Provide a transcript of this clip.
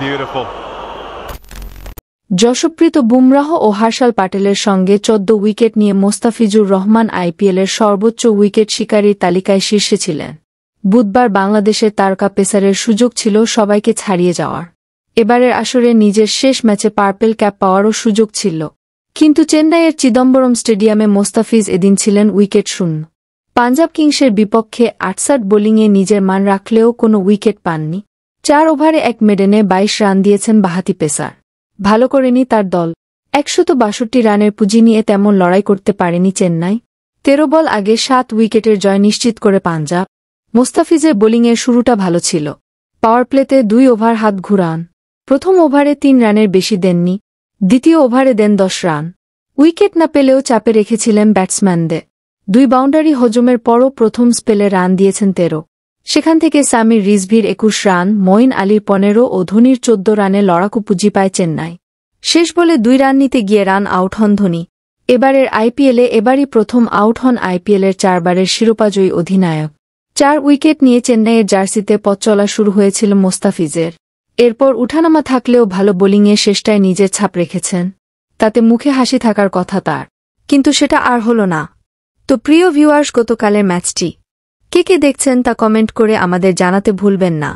Beautiful. Jasprit Bumrah ও হার্ষাল প্যাটেলের সঙ্গে ১৪ wicket নিয়ে মোস্তাফিজুর রহমান আইপিএলের সর্বোচ্চ উইকেট শিকারীর তালিকায় শীর্ষে ছিলেন। বুধবার বাংলাদেশের তারকা পেসারের সুযোগ ছিল সবাইকে ছাড়িয়ে যাওয়ার। এবারের আসরে নিজের শেষ ম্যাচে পার্পেল ক্যাপ পাওয়ারও সুযোগ ছিল। কিন্তু চেন্নাইয়ের চিদম্বরম স্টেডিয়ামে মোস্তাফিজ এদিন ছিলেন উইকেট শূন্য। পাঞ্জাব কিংসের বিপক্ষে ৬৮ বোলিংয়ে নিজের মান রাখলেও কোনো উইকেট পাননি। ৪ ওভারে ১ মেডেনে ২২ রান দিয়েছেন বাঁহাতি পেসার। ভালো করেনি তার দল। ১৬২ রানের পুঁজি নিয়ে তেমন লড়াই করতে পারেনি চেন্নাই। ১৩ বল আগে ৭ উইকেটের জয় নিশ্চিত করে পাঞ্জাব। মোস্তাফিজের বোলিংয়ের শুরুটা ভালো ছিল। পাওয়ার প্লেতে ২ ওভার হাত ঘুরান। প্রথম ওভারে ৩ রানের বেশি দেননি। দ্বিতীয় ওভারে দেন ১০ রান। উইকেট না পেলেও চাপে রেখেছিলেন ব্যাটসম্যানদের। ২ বাউন্ডারি হজমের পরও প্রথম স্পেলে রান দিয়েছেন ১৩। সেখান থেকে সামির রিজভির ২১ রান, মঈন আলীর ১৫ ও ধোনির ১৪ রানে লড়াকু পুঁজি পায় চেন্নাই। শেষ বলে ২ রান নিতে গিয়ে রান আউট হন ধোনি। এবারের আইপিএলে এবারই প্রথম আউট হন আইপিএলের ৪ বারের শিরোপাজয়ী অধিনায়ক। ৪ উইকেট নিয়ে চেন্নাইয়ের জার্সিতে পথ চলা শুরু হয়েছিল মোস্তাফিজের। এরপর উঠানামা থাকলেও ভালো বোলিংয়ে শেষটায় নিজের ছাপ রেখেছেন। তাতে মুখে হাসি থাকার কথা তার। কিন্তু সেটা আর হল না। তো প্রিয় ভিউয়ার্স, গতকালের ম্যাচটি কে দেখছেন তা কমেন্ট করে আমাদের জানাতে ভুলবেন না।